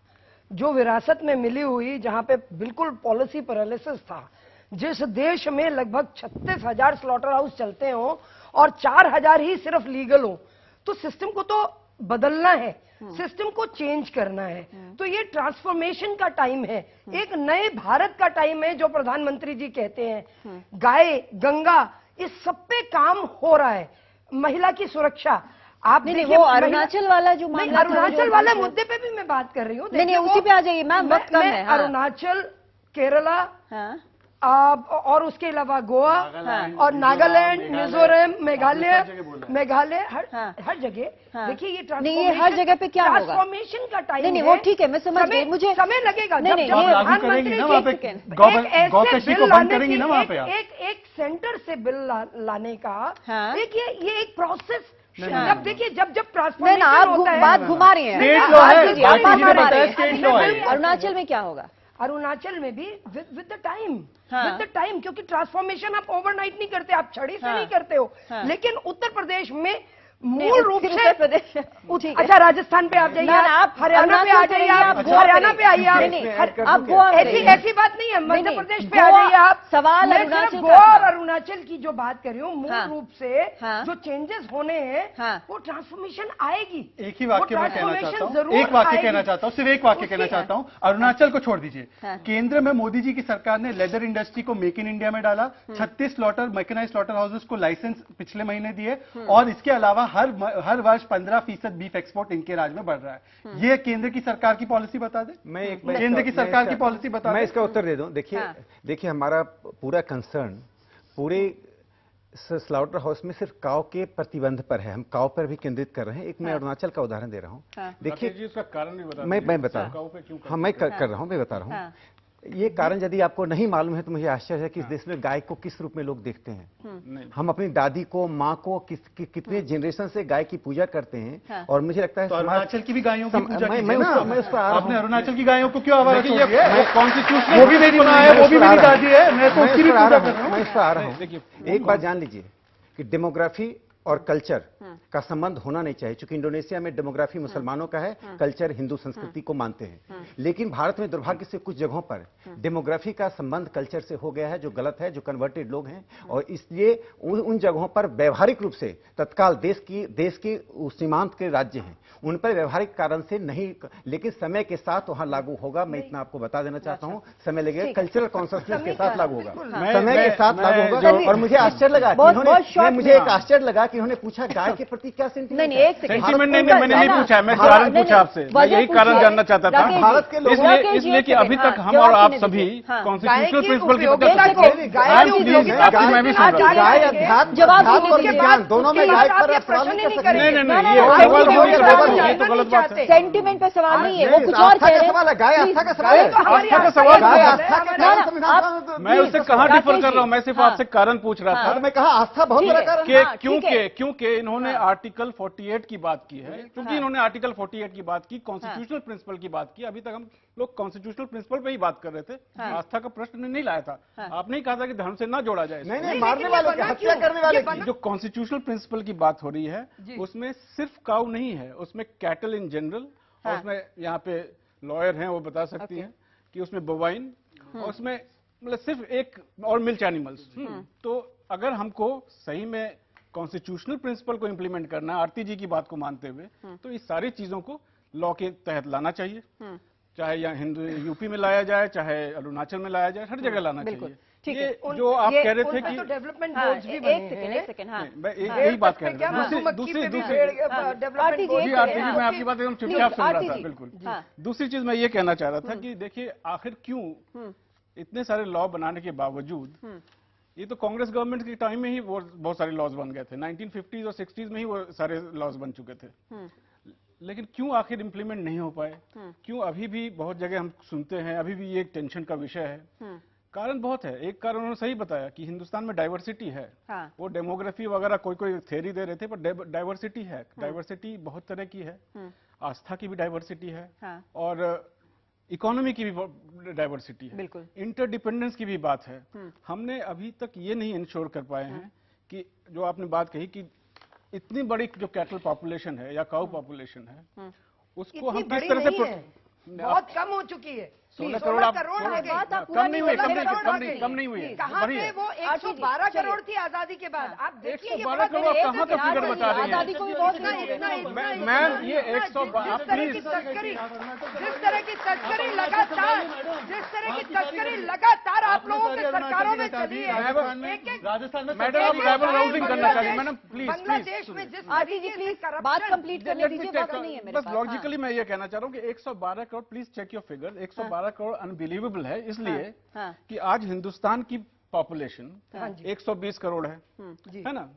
जो विरासत में मिली हुई, जहां पे बिल्कुल पॉलिसी पैरालिसिस था, जिस देश में लगभग 36,000 स्लॉटर हाउस चलते हो और 4,000 ही सिर्फ लीगल हो, तो सिस्टम को तो बदलना है, सिस्टम को चेंज करना है। तो ये ट्रांसफॉर्मेशन का टाइम है, एक नए भारत का टाइम है, जो प्रधानमंत्री जी कहते हैं। गाय, गंगा, इस सब पे काम हो रहा है। महिला की सुरक्षा, आप नहीं, वो अरुणाचल वाला जो मामला, अरुणाचल वाला मुद्दे पे भी मैं बात कर रही हूँ। नहीं, उसी पे आ जाइए मैम, वक्त कम है। अरुणाचल, केरला, और उसके अलावा गोवा और नागालैंड, मिजोरम, मेघालय हर जगह। देखिए ये हर जगह पे क्या होगा, ट्रांसफॉर्मेशन का टाइम नहीं, वो ठीक है, मैं समझ गई, मुझे समय लगेगा। नहीं, एक सेंटर से बिल लाने का ये एक प्रोसेस। जब देखिए जब ट्रांसफॉर्मेशन होता है, बात घुमा रही है, अरुणाचल में क्या होगा? अरुणाचल में भी विद द टाइम, क्योंकि ट्रांसफॉर्मेशन आप ओवरनाइट नहीं करते, आप छड़ी से नहीं करते हो। लेकिन उत्तर प्रदेश में मूल रूप से, उत्तर प्रदेश, अच्छा राजस्थान पे आप जाइए, आप हरियाणा पे आ जाइए, आप हरियाणा पे आइए, आप गोवा, ऐसी बात नहीं है, मध्य प्रदेश पे आ जाइए आप। सवाल गोवा और अरुणाचल की जो बात कर रही हूँ, मूल रूप से जो चेंजेस होने हैं, वो ट्रांसफॉर्मेशन आएगी। एक ही वाक्य मैं कहना चाहता हूँ, एक वाक्य कहना चाहता हूँ, सिर्फ एक वाक्य कहना चाहता हूँ। अरुणाचल को छोड़ दीजिए, केंद्र में मोदी जी की सरकार ने लेदर इंडस्ट्री को मेक इन इंडिया में डाला, 36 मैकेनाइज्ड स्लॉटर हाउसेस को लाइसेंस पिछले महीने दिए, और इसके अलावा हर वर्ष 15% बीफ एक्सपोर्ट इनके राज्य में बढ़ रहा है। ये केंद्र की सरकार की पॉलिसी बता दे, केंद्र की सरकार की पॉलिसी बता दे। मैं इसका उत्तर दे दूं। देखिए हमारा पूरा कंसर्न पूरे स्लॉटर हाउस में सिर्फ काव के प्रतिबंध पर है, हम काव पर भी केंद्रित कर रहे हैं। एक मैं अरुणाचल का उदाहरण दे रहा हूँ। देखिए इसका कारण भी बता, मैं बता रहा हूँ, हाँ मैं कर रहा हूँ, मैं बता रहा हूँ। ये कारण यदि आपको नहीं मालूम है तो मुझे आश्चर्य है कि इस देश में गाय को किस रूप में लोग देखते हैं। हम अपनी दादी को, माँ को कितने जनरेशन से गाय की पूजा करते हैं, और मुझे लगता है अरुणाचल की भी गायों की पूजा मैं उस पर आपने अरुणाचल की गायों को क्यों आवाज छोड़ी है? कॉन्स्टिट्यूशन वो भी मेरी माँ है, वो भी मेरी दादी है, मैं तो उसकी भी पूजा कर रहा हूँ। मैं इस पर आ रहा हूँ। एक बात जान लीजिए कि डेमोग्राफी और कल्चर का संबंध होना नहीं चाहिए, क्योंकि इंडोनेशिया में डेमोग्राफी मुसलमानों का है, कल्चर हिंदू संस्कृति को मानते हैं। लेकिन भारत में दुर्भाग्य से कुछ जगहों पर डेमोग्राफी का संबंध कल्चर से हो गया है, जो गलत है, जो कन्वर्टेड लोग हैं, और इसलिए उन जगहों पर व्यवहारिक रूप से तत्काल देश की सीमांत के राज्य हैं, उन पर व्यवहारिक कारण से नहीं, लेकिन समय के साथ वहां लागू होगा। मैं इतना आपको बता देना चाहता हूं, समय लगेगा, कल्चरल कॉन्शसनेस के साथ लागू होगा, समय के साथ लागू होगा। और मुझे आश्चर्य लगा कि मुझे एक आश्चर्य लगा कि उन्होंने पूछा गाय के प्रति क्या सेंटीमेंट है। सेंटीमेंट नहीं, मैंने नहीं पूछा, मैं कारण पूछा आपसे, मैं यही कारण जानना चाहता था भारत के लोगों, इसलिए कि अभी तक हम और आप सभी कॉन्स्टिट्यूशनल प्रिंसिपल की मैं भी सुन रहा हूँ, गाय अध्यात्म और विज्ञान दोनों में गाय पर आप सवाल नहीं कर सकते। नहीं, ये तो गलत बात है। सेंटीमेंट पे सवाल नहीं है, वो कुछ और कह रहे हैं। गाय आस्था का सवाल है, आस्था का सवाल। गाय आस्था का, मैं उससे कहाँ डिफर कर रहा हूँ, मैं सिर्फ आपसे कारण पूछ रहा था। मैं कहा आस्था बहुत बड़ा कारण है। क्योंकि इन्होंने आर्टिकल 48 की बात की है, क्योंकि इन्होंने आर्टिकल 48 की बात की, कॉन्स्टिट्यूशनल प्रिंसिपल की बात की। अभी तक हम लोग कॉन्स्टिट्यूशनल प्रिंसिपल पे ही बात कर रहे थे, आस्था का प्रश्न नहीं लाया था। आपने ही कहा था कि धर्म से ना जोड़ा जाए। नहीं, मारने वाले की, हत्या करने वाले की। जो कॉन्स्टिट्यूशनल प्रिंसिपल की बात हो रही है, उसमें सिर्फ काऊ नहीं है, उसमें कैटल इन जनरल, और उसमें यहाँ पे लॉयर हैं, वो बता सकती हैं कि उसमें बोवाइन, और उसमें मतलब सिर्फ एक और मिल्क एनिमल्स। तो अगर हमको सही में कॉन्स्टिट्यूशनल प्रिंसिपल को इंप्लीमेंट करना है, आरती जी की बात को मानते हुए, तो इस सारी चीजों को लॉ के तहत लाना चाहिए, चाहे यहाँ हिंदू यूपी में लाया जाए, चाहे अरुणाचल में लाया जाए, हर जगह लाना चाहिए। ये जो आप कह रहे थे कि डेवलपमेंट गोल्स भी बने हैं। एक सेकंड, हाँ, मैं यही बात कह रहा था। दूसरी मैं आपकी बात एकदम चुपचाप सुन रहा था, बिल्कुल। दूसरी चीज मैं ये कहना चाह रहा था कि देखिए, आखिर क्यों इतने सारे लॉ बनाने के बावजूद, ये तो कांग्रेस गवर्नमेंट के टाइम में ही वो बहुत सारे लॉज बन गए थे, 1950s और 60s में ही वो सारे लॉज बन चुके थे, लेकिन क्यों आखिर इंप्लीमेंट नहीं हो पाए? क्यों अभी भी बहुत जगह हम सुनते हैं, अभी भी ये एक टेंशन का विषय है? कारण बहुत है। एक कारण उन्होंने सही बताया कि हिंदुस्तान में डाइवर्सिटी है। वो डेमोग्राफी वगैरह कोई थ्योरी दे रहे थे, पर डाइवर्सिटी है, डाइवर्सिटी बहुत तरह की है, आस्था की भी डाइवर्सिटी है, और इकोनॉमी की भी डाइवर्सिटी है, इंटरडिपेंडेंस की भी बात है। हमने अभी तक ये नहीं इंश्योर कर पाए हैं कि जो आपने बात कही कि इतनी बड़ी जो कैटल पॉपुलेशन है या काऊ पॉपुलेशन है, उसको हम किस तरह से बहुत कम हो चुकी है। 16 करोड़ कम नहीं हुई, कम नहीं हुई। कहाँ पे वो 112 करोड़ थी आजादी के बाद? आप देखिए 112 करोड़ कहाँ का फिगर बता रही है मैम? ये 112 जिस तरह की तस्करी लगातार आप लोगों की सरकारों में चली है, राजस्थान में मैडम आप राइवल राउंडिंग करना चाहिए मैडम, प्लीज बांग्लादेश में जिस बात कंप्लीट करने दीजिए, बात नहीं है मेरे बस लॉजिकली मैं ये कहना चाह रहा हूँ कि 112 crore, please check your figure, 112 crore unbelievable है, इसलिए कि आज हिंदुस्तान की पॉपुलेशन 120 करोड़ है ना?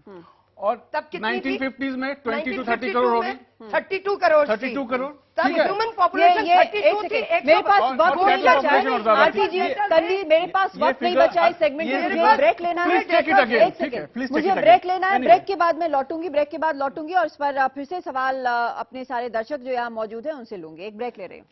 और तब 1950s में 20 to 30 करोड़ होगी, 32 करोड़, 32 करोड़। तब ह्यूमन पॉपुलेशन 32 थी। मेरे पास वक्त नहीं बचा है आरती जी, कल मेरे पास वक्त नहीं बचा है सेगमेंट में, मुझे ब्रेक लेना है। एक सेकंड, मुझे ब्रेक लेना है, ब्रेक के बाद मैं लौटूंगी, ब्रेक के बाद लौटूंगी और इस पर फिर से सवाल अपने सारे दर्शक जो यहाँ मौजूद हैं उनसे लूंगी। एक ब्रेक ले रहे हैं।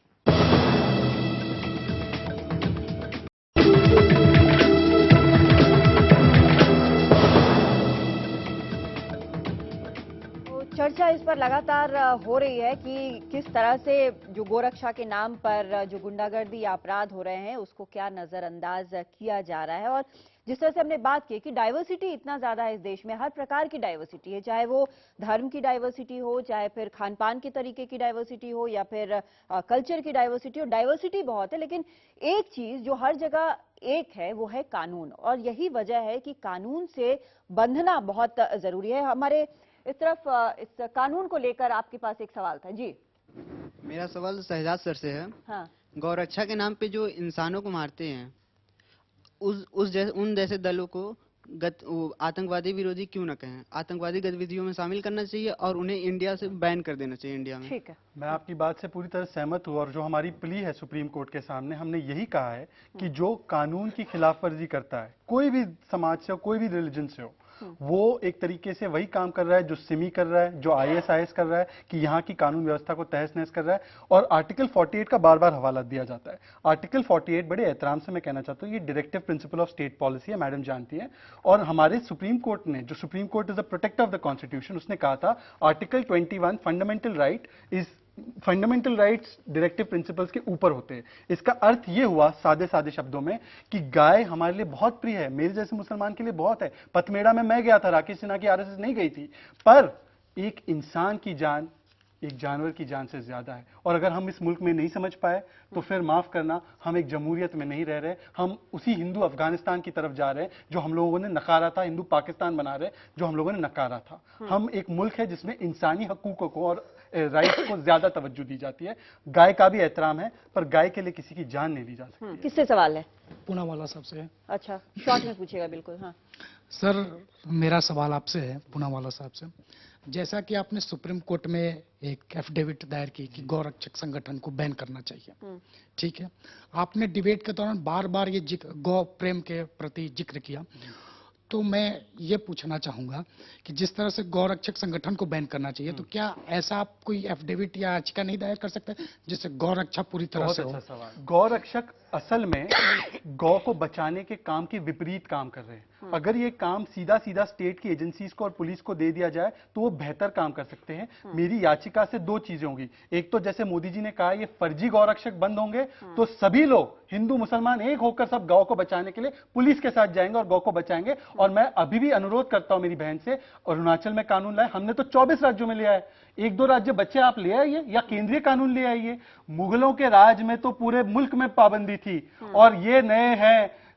चर्चा इस पर लगातार हो रही है कि किस तरह से जो गोरक्षा के नाम पर जो गुंडागर्दी या अपराध हो रहे हैं उसको क्या नजरअंदाज किया जा रहा है। और जिस तरह से हमने बात की कि डाइवर्सिटी इतना ज्यादा है इस देश में, हर प्रकार की डाइवर्सिटी है, चाहे वो धर्म की डाइवर्सिटी हो, चाहे फिर खान पान के तरीके की डाइवर्सिटी हो, या फिर कल्चर की डाइवर्सिटी हो। डाइवर्सिटी बहुत है, लेकिन एक चीज जो हर जगह एक है वो है कानून, और यही वजह है कि कानून से बंधना बहुत जरूरी है। हमारे इस तरफ इस कानून को लेकर आपके पास एक सवाल था जी। मेरा सवाल शहजाद सर से है। हाँ। गौरक्षा के नाम पे जो इंसानों को मारते हैं, उन जैसे दलों को आतंकवादी विरोधी क्यों न कहें? आतंकवादी गतिविधियों में शामिल करना चाहिए और उन्हें इंडिया से बैन कर देना चाहिए इंडिया में। ठीक है, मैं आपकी बात से पूरी तरह सहमत हूँ, और जो हमारी प्ली है सुप्रीम कोर्ट के सामने, हमने यही कहा है कि जो कानून की खिलाफ वर्जी करता है, कोई भी समाज से हो, कोई भी रिलीजन से हो, वो एक तरीके से वही काम कर रहा है जो सिमी कर रहा है, जो ISIS कर रहा है, कि यहाँ की कानून व्यवस्था को तहस नहस कर रहा है। और आर्टिकल 48 का बार बार हवाला दिया जाता है। आर्टिकल 48 बड़े एहतराम से मैं कहना चाहता हूँ, ये directive principle of state policy है, मैडम जानती है। और हमारे सुप्रीम कोर्ट ने, जो supreme court is a protector of the constitution, उसने कहा था article 21 fundamental rights directive principles के ऊपर होते हैं। इसका अर्थ ये हुआ सादे सादे शब्दों में कि गाय हमारे लिए बहुत प्रिय है, मेरे जैसे मुसलमान के लिए बहुत है। पथमेड़ा में मैं गया था, राकेश सिन्हा की RSS नहीं गई थी। पर एक इंसान की जान एक जानवर की जान से ज्यादा है। और अगर हम इस मुल्क में नहीं समझ पाए तो फिर माफ करना, हम एक जमहूरियत में नहीं रह रहे, हम उसी हिंदू अफगानिस्तान की तरफ जा रहे हैं जो हम लोगों ने नकारा था, हिंदू पाकिस्तान बना रहे जो हम लोगों ने नकारा था। हम एक मुल्क है जिसमें इंसानी हकूकों को और राइट्स को ज्यादा तवज्जो दी जाती है। गाय का भी एहतराम है, पर गाय के लिए किसी की जान नहीं ली जा सकती। किससे सवाल है? पूनावाला साहब से। अच्छा, शॉर्ट में पूछेगा बिल्कुल। हाँ सर, मेरा सवाल आपसे है, पूनावाला साहब से। जैसा कि आपने सुप्रीम कोर्ट में एक एफिडेविट दायर की कि गौरक्षक संगठन को बैन करना चाहिए, ठीक है, आपने डिबेट के दौरान बार बार ये गौ प्रेम के प्रति जिक्र किया। तो मैं ये पूछना चाहूंगा कि जिस तरह से गौरक्षक संगठन को बैन करना चाहिए, तो क्या ऐसा आप कोई एफिडेविट या याचिका नहीं दायर कर सकते जिससे गौरक्षा पूरी तरह से हो? अच्छा सवाल। गौरक्षक असल में गौ को बचाने के काम के विपरीत काम कर रहे हैं। अगर ये काम सीधा सीधा स्टेट की एजेंसीज को और पुलिस को दे दिया जाए तो वो बेहतर काम कर सकते हैं। मेरी याचिका से दो चीजें होंगी। एक तो जैसे मोदी जी ने कहा ये फर्जी गौरक्षक बंद होंगे तो सभी लोग, हिंदू मुसलमान एक होकर सब गौ को बचाने के लिए पुलिस के साथ जाएंगे और गौ को बचाएंगे। और मैं अभी भी अनुरोध करता हूं मेरी बहन से, अरुणाचल में कानून लाए, हमने तो 24 राज्यों में लिया है। एक दो राज्य बच्चे आप ले आइए या केंद्रीय कानून ले आइए। मुगलों के राज में तो पूरे मुल्क में पाबंदी थी, और ये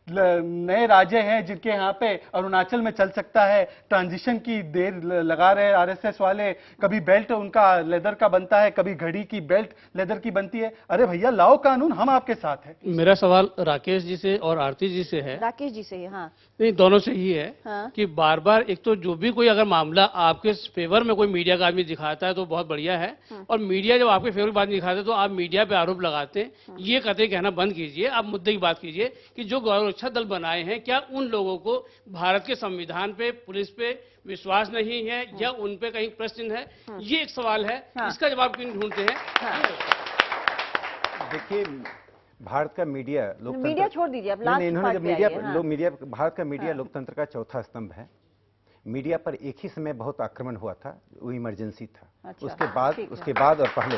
नए राज्य हैं जिनके यहाँ पे अरुणाचल में चल सकता है। ट्रांजिशन की देर लगा रहे RSS वाले, कभी बेल्ट उनका लेदर का बनता है, कभी घड़ी की बेल्ट लेदर की बनती है। अरे भैया लाओ कानून, हम आपके साथ हैं। मेरा सवाल राकेश जी से और आरती जी से है। राकेश जी से। हाँ नहीं, दोनों से ही है। हाँ। कि बार बार एक तो जो भी कोई अगर मामला आपके फेवर में कोई मीडिया का आदमी दिखाता है तो बहुत बढ़िया है, और मीडिया जब आपके फेवर की बात दिखाता है तो आप मीडिया पे आरोप लगाते हैं। ये कतई कहना बंद कीजिए, आप मुद्दे की बात कीजिए कि जो गौरक्षा दल बनाए हैं, क्या उन लोगों को भारत के संविधान पे, पुलिस पे विश्वास नहीं है, या उन पे कहीं प्रश्न है? ये एक सवाल है। इसका जवाब क्यों ढूंढते हैं? देखिए, भारत का मीडिया लोकतंत्र, मीडिया छोड़ दीजिए अब, लास्ट इन्होंने पार्ट जब पे आइए। हाँ। मीडिया, भारत का मीडिया लोकतंत्र का चौथा स्तंभ है। मीडिया पर एक ही समय बहुत आक्रमण हुआ था, वो इमरजेंसी था। अच्छा, उसके बाद और पहले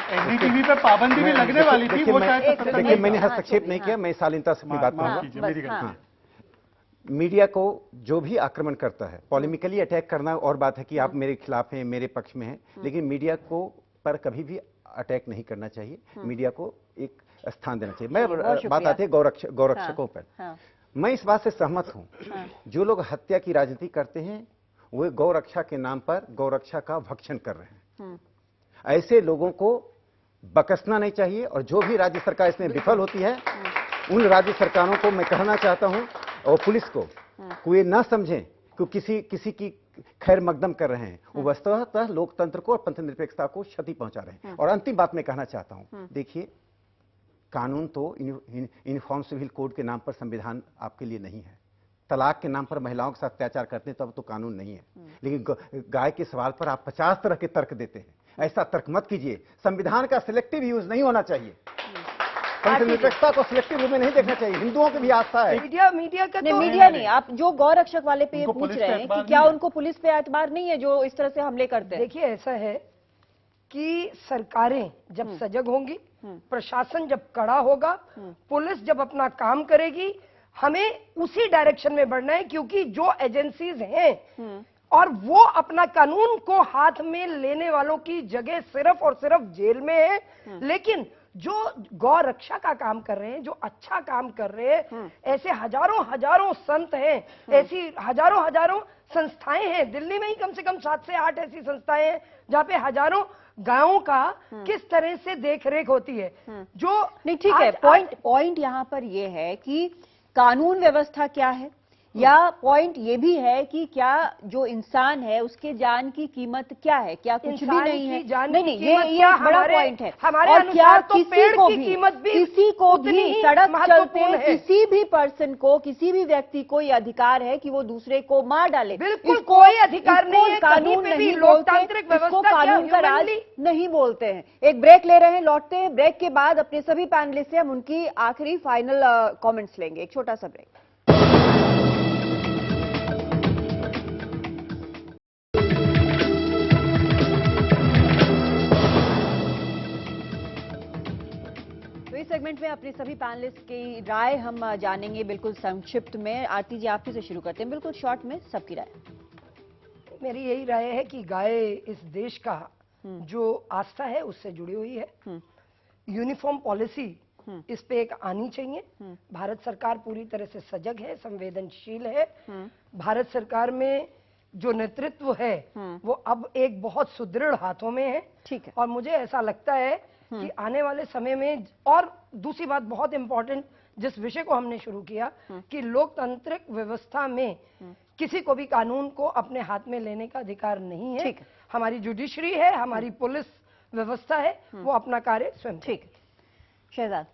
NDTV पे पाबंदी भी लगने वाली थी। वो शायद देखिए, मैंने हस्तक्षेप नहीं किया, मैं शालीनता से अपनी बात करूंगा। मीडिया को जो भी आक्रमण करता है, पॉलिमिकली अटैक करना और बात है कि आप मेरे खिलाफ हैं, मेरे पक्ष में हैं, लेकिन मीडिया को पर कभी भी अटैक नहीं करना चाहिए। मीडिया को एक स्थान देना चाहिए। मैं बात आती है गौरक्षकों पर। मैं इस बात से सहमत हूं, जो लोग हत्या की राजनीति करते हैं वो गौरक्षा के नाम पर गौरक्षा का भक्षण कर रहे हैं। ऐसे लोगों को बकसना नहीं चाहिए। और जो भी राज्य सरकार इसमें विफल होती है, उन राज्य सरकारों को मैं कहना चाहता हूं, और पुलिस को ये ना समझें कि किसी की खैर मकदम कर रहे हैं, वो वस्तुतः लोकतंत्र को और पंथ निरपेक्षता को क्षति पहुंचा रहे हैं। और अंतिम बात मैं कहना चाहता हूं, देखिए, कानून तो यूनिफॉर्म सिविल कोड के नाम पर संविधान आपके लिए नहीं है। तलाक के नाम पर महिलाओं के साथ अत्याचार करते हैं तब तो कानून नहीं है। लेकिन गाय के सवाल पर आप 50 तरह के तर्क देते हैं। ऐसा तर्क मत कीजिए। संविधान का सिलेक्टिव यूज नहीं होना चाहिए। निरपेक्षता को सिलेक्टिव रूप में नहीं देखना चाहिए। हिंदुओं की भी आस्था है। मीडिया का नहीं, मीडिया नहीं, आप जो गौरक्षक वाले पे ये पूछ रहे हैं कि क्या उनको पुलिस पे एतबार नहीं है जो इस तरह से हमले करते हैं? देखिए, ऐसा है कि सरकारें जब सजग होंगी, प्रशासन जब कड़ा होगा, पुलिस जब अपना काम करेगी, हमें उसी डायरेक्शन में बढ़ना है। क्योंकि जो एजेंसीज हैं और वो अपना कानून को हाथ में लेने वालों की जगह सिर्फ और सिर्फ जेल में है। लेकिन जो गौ रक्षा का काम कर रहे हैं, जो अच्छा काम कर रहे हैं, ऐसे हजारों संत हैं, ऐसी हजारों संस्थाएं हैं। दिल्ली में ही कम से कम 7 से 8 ऐसी संस्थाएं हैं जहाँ पे हजारों गायों का किस तरह से देखरेख होती है। जो नहीं, ठीक है, पॉइंट यहाँ पर ये है कि कानून व्यवस्था क्या है, या पॉइंट ये भी है कि क्या जो इंसान है उसके जान की कीमत क्या है, क्या कुछ भी नहीं है? नहीं, ये बड़ा पॉइंट है। हमारे और क्या अनुसार तो किसी पेड़ को की भी कीमत भी किसी को उतनी भी ही सड़क चलते महत्वपूर्ण है। किसी भी पर्सन को, किसी भी व्यक्ति को ये अधिकार है कि वो दूसरे को मार डाले। बिल्कुल कोई अधिकार नहीं है, कानून कहीं पे भी नहीं लोकतांत्रिक बोलते, इसको व्यवस्था क्या कानून का राज humanly? नहीं बोलते हैं। एक ब्रेक ले रहे हैं, लौटते हैं। ब्रेक के बाद अपने सभी पैनलिस्ट से हम उनकी आखिरी फाइनल कमेंट्स लेंगे। एक छोटा सा ब्रेक। तो इस सेगमेंट में अपने सभी पैनलिस्ट की राय हम जानेंगे बिल्कुल संक्षिप्त में। आरती जी, आपसे शुरू करते हैं, बिल्कुल शॉर्ट में सबकी राय। मेरी यही राय है कि गाय इस देश का जो आस्था है उससे जुड़ी हुई है। यूनिफॉर्म पॉलिसी इस पे एक आनी चाहिए। भारत सरकार पूरी तरह से सजग है, संवेदनशील है। भारत सरकार में जो नेतृत्व है वो अब एक बहुत सुदृढ़ हाथों में है। ठीक है। और मुझे ऐसा लगता है कि आने वाले समय में, और दूसरी बात बहुत इंपॉर्टेंट जिस विषय को हमने शुरू किया कि लोकतांत्रिक व्यवस्था में किसी को भी कानून को अपने हाथ में लेने का अधिकार नहीं है। हमारी जुडिशरी है, हमारी पुलिस व्यवस्था है, वो अपना कार्य स्वयं। ठीक है शहजाद।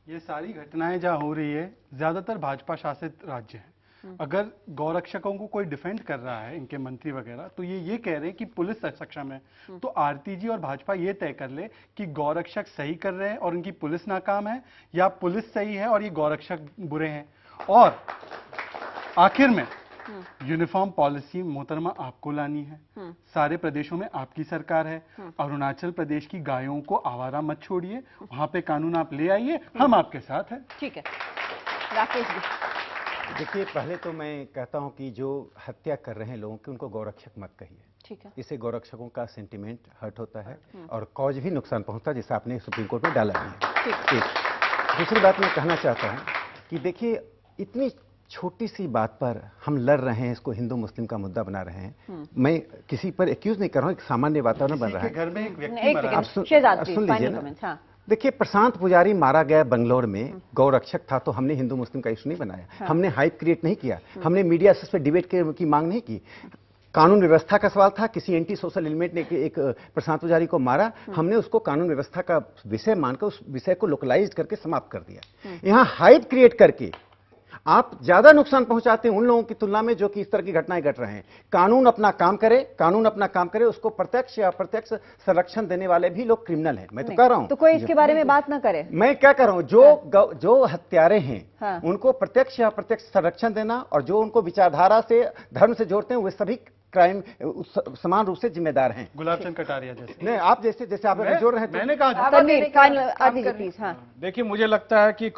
ये सारी घटनाएं जहाँ हो रही है ज्यादातर भाजपा शासित राज्य हैं। अगर गौरक्षकों को कोई डिफेंड कर रहा है, इनके मंत्री वगैरह, तो ये कह रहे हैं कि पुलिस सक्षम है, तो आरती जी और भाजपा ये तय कर ले कि गौरक्षक सही कर रहे हैं और इनकी पुलिस नाकाम है, या पुलिस सही है और ये गौरक्षक बुरे हैं। और आखिर में यूनिफॉर्म पॉलिसी मोहतरमा आपको लानी है। सारे प्रदेशों में आपकी सरकार है। अरुणाचल प्रदेश की गायों को आवारा मत छोड़िए, वहां पे कानून आप ले आइए, हम आपके साथ हैं। ठीक है राकेश जी। देखिए, पहले तो मैं कहता हूं कि जो हत्या कर रहे हैं लोगों की, उनको गौरक्षक मत कहिए। ठीक है। इससे गौरक्षकों का सेंटिमेंट हर्ट होता है और कॉज भी नुकसान पहुंचता है, जिसे आपने सुप्रीम कोर्ट में डाला भी है। एक दूसरी बात मैं कहना चाहता हूं कि देखिए, इतनी छोटी सी बात पर हम लड़ रहे हैं, इसको हिंदू मुस्लिम का मुद्दा बना रहे हैं। मैं किसी पर एक्यूज नहीं कर रहा हूं, एक सामान्य वातावरण बन रहा है। घर में एक व्यक्ति मरा। सुन लीजिए ना। देखिए, प्रशांत पुजारी मारा गया बंगलौर में, गौरक्षक था, तो हमने हिंदू मुस्लिम का इशू नहीं बनाया। हमने हाइप क्रिएट नहीं किया, हमने मीडिया से इस पर डिबेट की मांग नहीं की। कानून व्यवस्था का सवाल था, किसी एंटी सोशल एलिमेंट ने एक प्रशांत पुजारी को मारा, हमने उसको कानून व्यवस्था का विषय मानकर उस विषय को लोकलाइज करके समाप्त कर दिया। यहाँ हाइप क्रिएट करके आप ज्यादा नुकसान पहुंचाते हैं उन लोगों की तुलना में जो कि इस तरह की घटनाएं घट रहे हैं। कानून अपना काम करे, कानून अपना काम करे, उसको प्रत्यक्ष या अप्रत्यक्ष संरक्षण देने वाले भी लोग क्रिमिनल हैं। मैं तो कह रहा हूं, तो कोई इसके बारे में बात ना करे। मैं क्या कर रहा हूं, जो हत्यारे हैं उनको प्रत्यक्ष या अप्रत्यक्ष संरक्षण देना, और जो उनको विचारधारा से, धर्म से जोड़ते हैं, वे सभी क्राइम समान रूप से जिम्मेदार हैं। गुलाब चंद कटारिया जैसे। नहीं, आप जैसे आप जोड़ रहे हैं। मैंने कहा देखिए, मुझे लगता है कि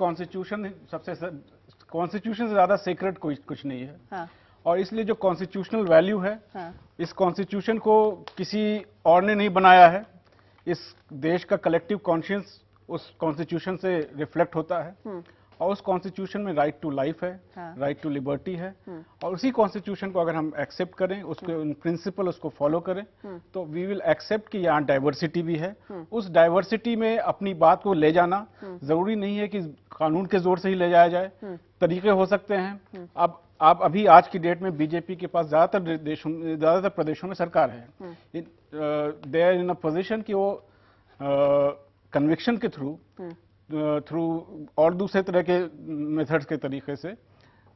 कॉन्स्टिट्यूशन से ज्यादा सीक्रेट कुछ नहीं है। हाँ। और इसलिए जो कॉन्स्टिट्यूशनल वैल्यू है, हाँ। इस कॉन्स्टिट्यूशन को किसी और ने नहीं बनाया है। इस देश का कलेक्टिव कॉन्शियंस उस कॉन्स्टिट्यूशन से रिफ्लेक्ट होता है। और उस कॉन्स्टिट्यूशन में राइट टू लाइफ है, राइट टू लिबर्टी है। और उसी कॉन्स्टिट्यूशन को अगर हम एक्सेप्ट करें, उसको प्रिंसिपल उसको फॉलो करें, तो वी विल एक्सेप्ट कि यहाँ डाइवर्सिटी भी है। उस डाइवर्सिटी में अपनी बात को ले जाना जरूरी नहीं है कि कानून के जोर से ही ले जाया जाए, तरीके हो सकते हैं। अब आप अभी आज की डेट में बीजेपी के पास ज्यादातर प्रदेशों में सरकार है। They are in a position कि वो कन्विक्शन के थ्रू और दूसरे तरह के मेथड्स के तरीके से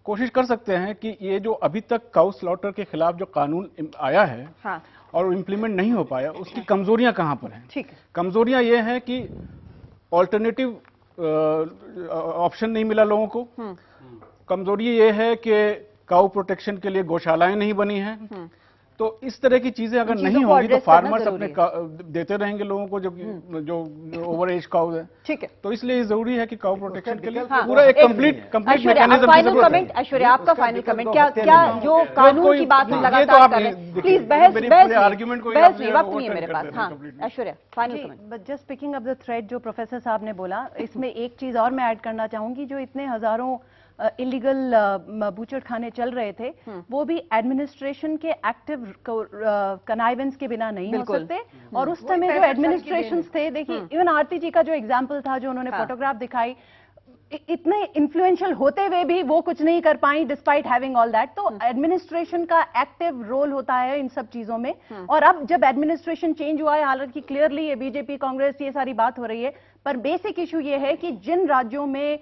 कोशिश कर सकते हैं कि ये जो अभी तक काउ स्लॉटर के खिलाफ जो कानून आया है, हाँ। और इम्प्लीमेंट नहीं हो पाया, उसकी कमजोरियां कहां पर हैं। ठीक है। कमजोरियां ये हैं कि ऑल्टरनेटिव ऑप्शन नहीं मिला लोगों को। कमजोरी ये है कि काउ प्रोटेक्शन के लिए गौशालाएं नहीं बनी हैं। तो इस तरह की चीजें अगर नहीं होंगी तो फार्मर्स अपने देते रहेंगे लोगों को जो ओवर एज काउ है। ठीक है। तो इसलिए जरूरी है कि काउ प्रोटेक्शन के लिए पूरा एक complete mechanism. Final comment Aishwarya, आपका फाइनल कमेंट क्या जो कानून की बात हम लगातार कर रहे हैं, प्लीज बहस नहीं, वक्त नहीं है मेरे पास। हाँ Aishwarya, final comment. Just picking up the thread जो प्रोफेसर साहब ने बोला, इसमें एक चीज और मैं ऐड करना चाहूंगी। जो इतने हजारों इलीगल बूचर खाने चल रहे थे, वो भी एडमिनिस्ट्रेशन के एक्टिव कनाइवेंस के बिना नहीं हो सकते। और उस समय जो एडमिनिस्ट्रेशंस थे, देखिए इवन आरती जी का जो एग्जांपल था, जो उन्होंने फोटोग्राफ दिखाई, इतने इन्फ्लुएंशियल होते हुए भी वो कुछ नहीं कर पाई डिस्पाइट हैविंग ऑल दैट। तो एडमिनिस्ट्रेशन का एक्टिव रोल होता है इन सब चीजों में। और अब जब एडमिनिस्ट्रेशन चेंज हुआ है, हालांकि क्लियरली ये बीजेपी कांग्रेस ये सारी बात हो रही है, पर बेसिक इशू ये है कि जिन राज्यों में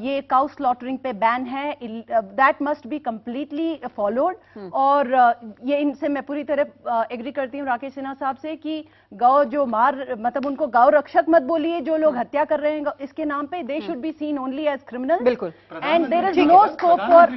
ये काउ स्लॉटरिंग पे बैन है, that must be completely followed. और ये इनसे मैं पूरी तरह एग्री करती हूँ राकेश सिन्हा साहब से कि गौ जो मतलब उनको गौ रक्षक मत बोलिए, जो लोग हत्या कर रहे हैं इसके नाम पे, they should be seen only as criminal. बिल्कुल। And there is no scope for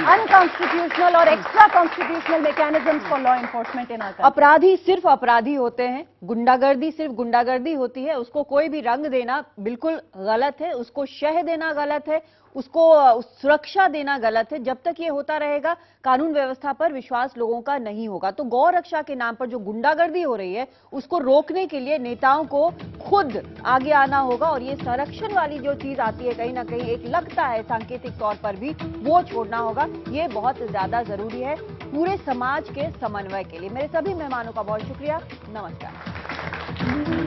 unconstitutional और extra constitutional mechanisms for law enforcement in our country. अपराधी सिर्फ अपराधी होते हैं, गुंडागर्दी सिर्फ गुंडागर्दी होती है, उसको कोई भी रंग देना बिल्कुल गलत है, उसको शह देना गलत है, उसको सुरक्षा देना गलत है। जब तक ये होता रहेगा कानून व्यवस्था पर विश्वास लोगों का नहीं होगा। तो गौ रक्षा के नाम पर जो गुंडागर्दी हो रही है उसको रोकने के लिए नेताओं को खुद आगे आना होगा। और ये संरक्षण वाली जो चीज आती है कहीं ना कहीं एक लगता है सांकेतिक तौर पर भी, वो छोड़ना होगा। ये बहुत ज्यादा जरूरी है पूरे समाज के समन्वय के लिए। मेरे सभी मेहमानों का बहुत शुक्रिया। नमस्कार।